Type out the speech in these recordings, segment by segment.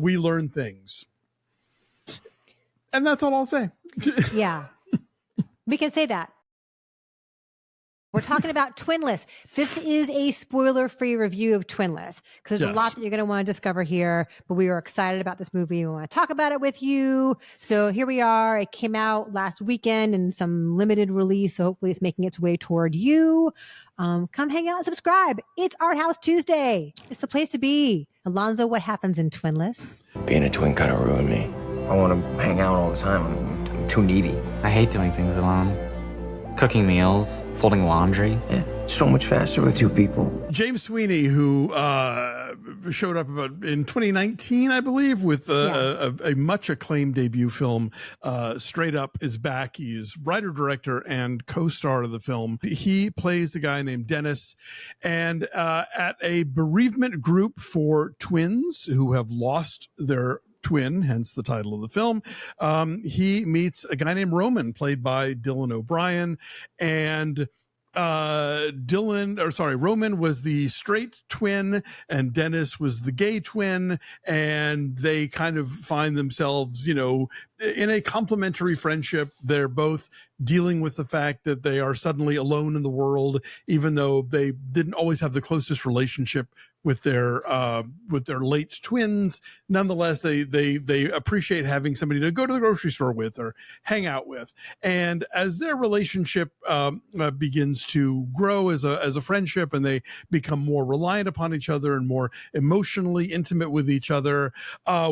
We learn things. And that's all I'll say. Yeah. We can say that. We're talking about Twinless. This is a spoiler-free review of Twinless because there's a lot that you're going to want to discover here, but we are excited about this movie. We want to talk about it with you. So here we are. It came out last weekend in some limited release, so hopefully it's making its way toward you. Come hang out and subscribe. It's Art House Tuesday. It's the place to be. Alonso, what happens in Twinless? Being a twin kind of ruined me. I want to hang out all the time. I'm too needy. I hate doing things alone. Cooking meals, folding laundry. Yeah, so much faster with two people. James Sweeney, who showed up in 2019, I believe, with a much acclaimed debut film, Straight Up, is back. He's writer, director, and co-star of the film. He plays a guy named Dennis, and at a bereavement group for twins who have lost their twin, hence the title of the film, he meets a guy named Roman, played by Dylan O'Brien, and Roman was the straight twin and Dennis was the gay twin, and they kind of find themselves, in a complementary friendship. They're both dealing with the fact that they are suddenly alone in the world, even though they didn't always have the closest relationship with their late twins. Nonetheless, they appreciate having somebody to go to the grocery store with or hang out with. And as their relationship begins to grow as a friendship, and they become more reliant upon each other and more emotionally intimate with each other,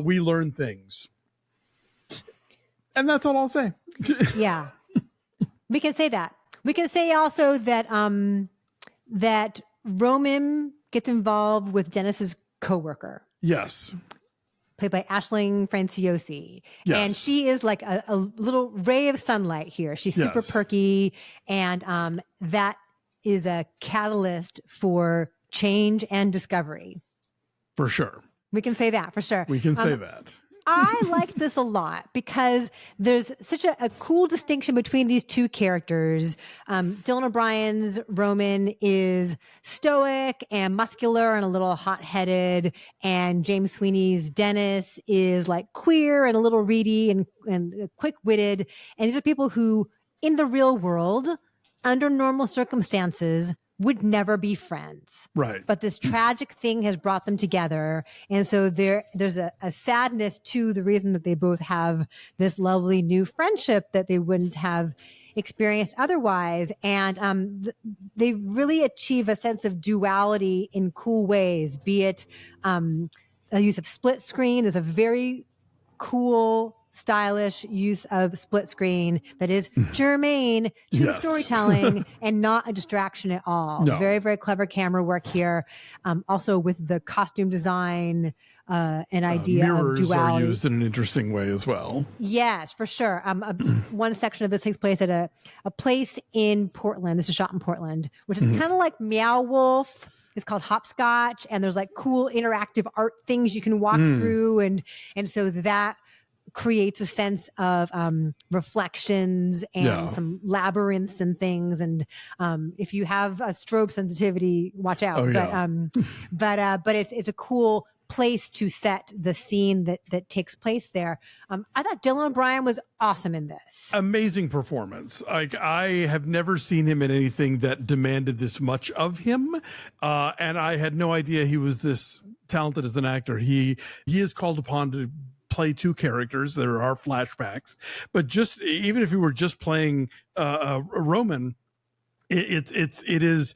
we learn things. And that's all I'll say. Yeah. We can say that. We can say also that that Roman gets involved with Dennis's coworker. Yes. Played by Aisling Franciosi. Yes. And she is like a little ray of sunlight here. She's super perky, and that is a catalyst for change and discovery. For sure. We can say that, for sure. We can say that. I like this a lot because there's such a cool distinction between these two characters. Dylan O'Brien's Roman is stoic and muscular and a little hot-headed, and James Sweeney's Dennis is like queer and a little reedy and quick-witted. And these are people who, in the real world, under normal circumstances, would never be friends. Right. But this tragic thing has brought them together. And so there's a sadness to the reason that they both have this lovely new friendship that they wouldn't have experienced otherwise. And they really achieve a sense of duality in cool ways, be it a use of split screen. There's a very cool, stylish use of split screen that is germane to the storytelling and not a distraction at all. No. Very, very clever camera work here. Also with the costume design, an idea mirrors of duality. Are used in an interesting way as well. Yes, for sure. One section of this takes place at a place in Portland. This is shot in Portland, which is kind of like Meow Wolf. It's called Hopscotch, and there's like cool interactive art things you can walk through, and so that creates a sense of reflections and some labyrinths and things. And if you have a strobe sensitivity, watch out. But it's a cool place to set the scene that takes place there. I thought Dylan O'Brien was awesome in this. Amazing performance. Like, I have never seen him in anything that demanded this much of him. And I had no idea he was this talented as an actor. He is called upon to play two characters. There are flashbacks, but just even if you were just playing Roman, it is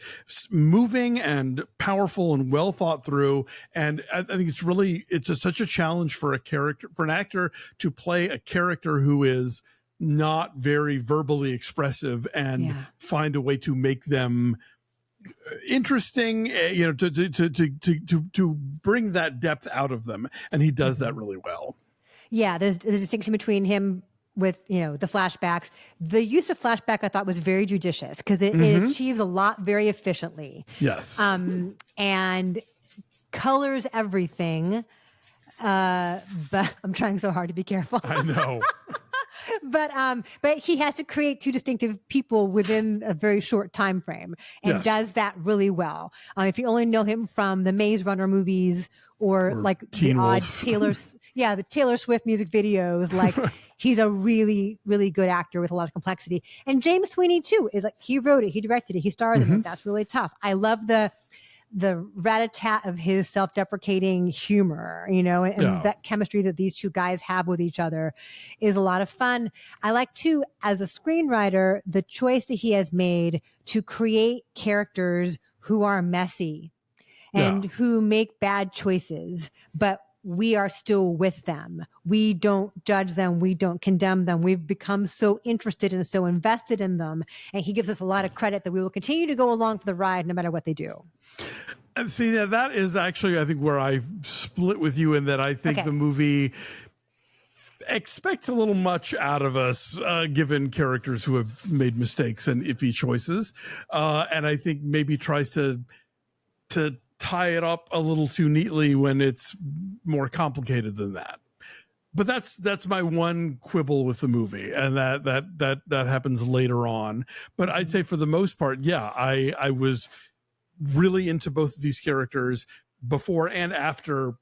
moving and powerful and well thought through. And I think it's such a challenge for an actor to play a character who is not very verbally expressive and find a way to make them interesting, to bring that depth out of them. And he does that really well. Yeah, there's a distinction between him with, the flashbacks. The use of flashback I thought was very judicious because it achieves a lot very efficiently. Yes. And colors everything. But I'm trying so hard to be careful. I know. but he has to create two distinctive people within a very short time frame, and does that really well. If you only know him from the Maze Runner movies or like Teen the odd Wolf. the Taylor Swift music videos, like he's a really, really good actor with a lot of complexity. And James Sweeney too is like, he wrote it, he directed it, he stars in it. That's really tough. I love the rat-a-tat of his self-deprecating humor, and that chemistry that these two guys have with each other is a lot of fun. I like too, as a screenwriter, the choice that he has made to create characters who are messy and who make bad choices, but we are still with them. We don't judge them. We don't condemn them. We've become so interested and so invested in them. And he gives us a lot of credit that we will continue to go along for the ride no matter what they do. And see, that is actually, I think, where I split with you in that I think the movie expects a little much out of us, given characters who have made mistakes and iffy choices. And I think maybe tries to tie it up a little too neatly when it's more complicated than that. But that's my one quibble with the movie, and that happens later on. But I'd say for the most part, I was really into both of these characters before and after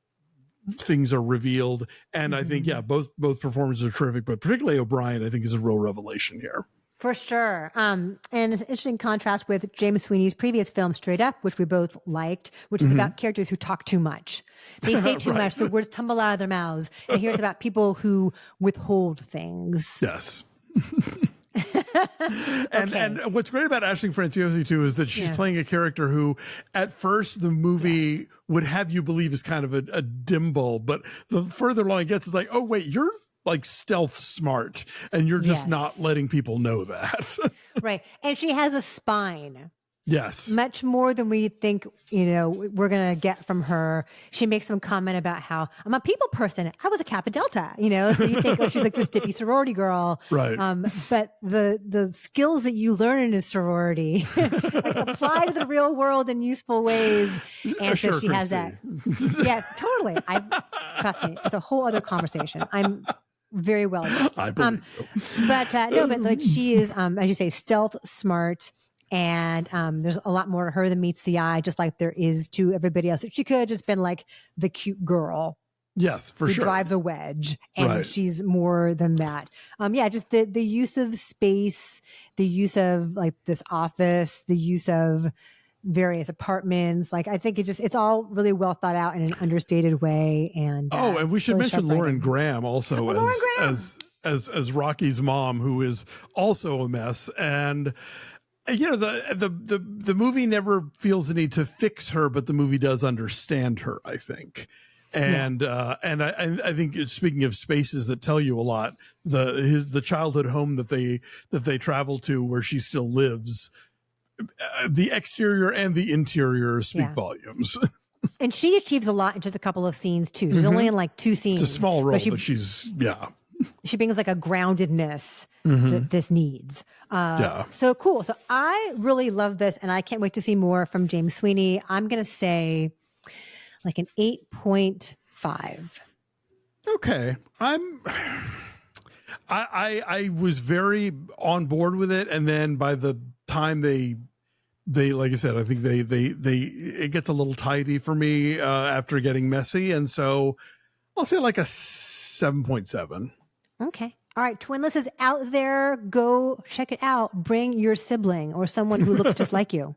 things are revealed. And I think, both performances are terrific, but particularly O'Brien, I think, is a real revelation here. For sure. And it's an interesting contrast with James Sweeney's previous film, Straight Up, which we both liked, which is about characters who talk too much. They say too much. The words tumble out of their mouths. And here's about people who withhold things. Yes. And what's great about Ashley Franciosi too is that she's playing a character who at first the movie would have you believe is kind of a dimble, but the further along it gets, it's like, oh wait, you're like stealth smart and you're just not letting people know that. Right. And she has a spine. Yes. Much more than we think, we're going to get from her. She makes some comment about how I'm a people person. I was a Kappa Delta, so you think, she's like this dippy sorority girl. Right. But the skills that you learn in a sorority like, apply to the real world in useful ways. And so she has that. Yeah, totally. Trust me, it's a whole other conversation. I'm very well adjusted. I believe but like she is, as you say, stealth smart. And there's a lot more to her than meets the eye, just like there is to everybody else. She could have just been like the cute girl. Yes, for who sure. drives a wedge, and she's more than that. Just the use of space, the use of like this office, the use of various apartments. Like I think it's all really well thought out in an understated way. And and we should really mention Lauren Graham also as Rocky's mom, who is also a mess. And the movie never feels the need to fix her, but the movie does understand her, I think. And I think, speaking of spaces that tell you a lot, the childhood home that they travel to where she still lives, the exterior and the interior speak volumes. And she achieves a lot in just a couple of scenes too. She's only in like 2 scenes. It's a small role, but she's she brings like a groundedness that this needs. So cool. So I really love this, and I can't wait to see more from James Sweeney. I'm going to say like an 8.5. Okay. I was very on board with it. And then by the time they, like I said, I think it gets a little tidy for me, after getting messy. And so I'll say like a 7.7. Okay. All right. Twinless is out there. Go check it out. Bring your sibling or someone who looks just like you.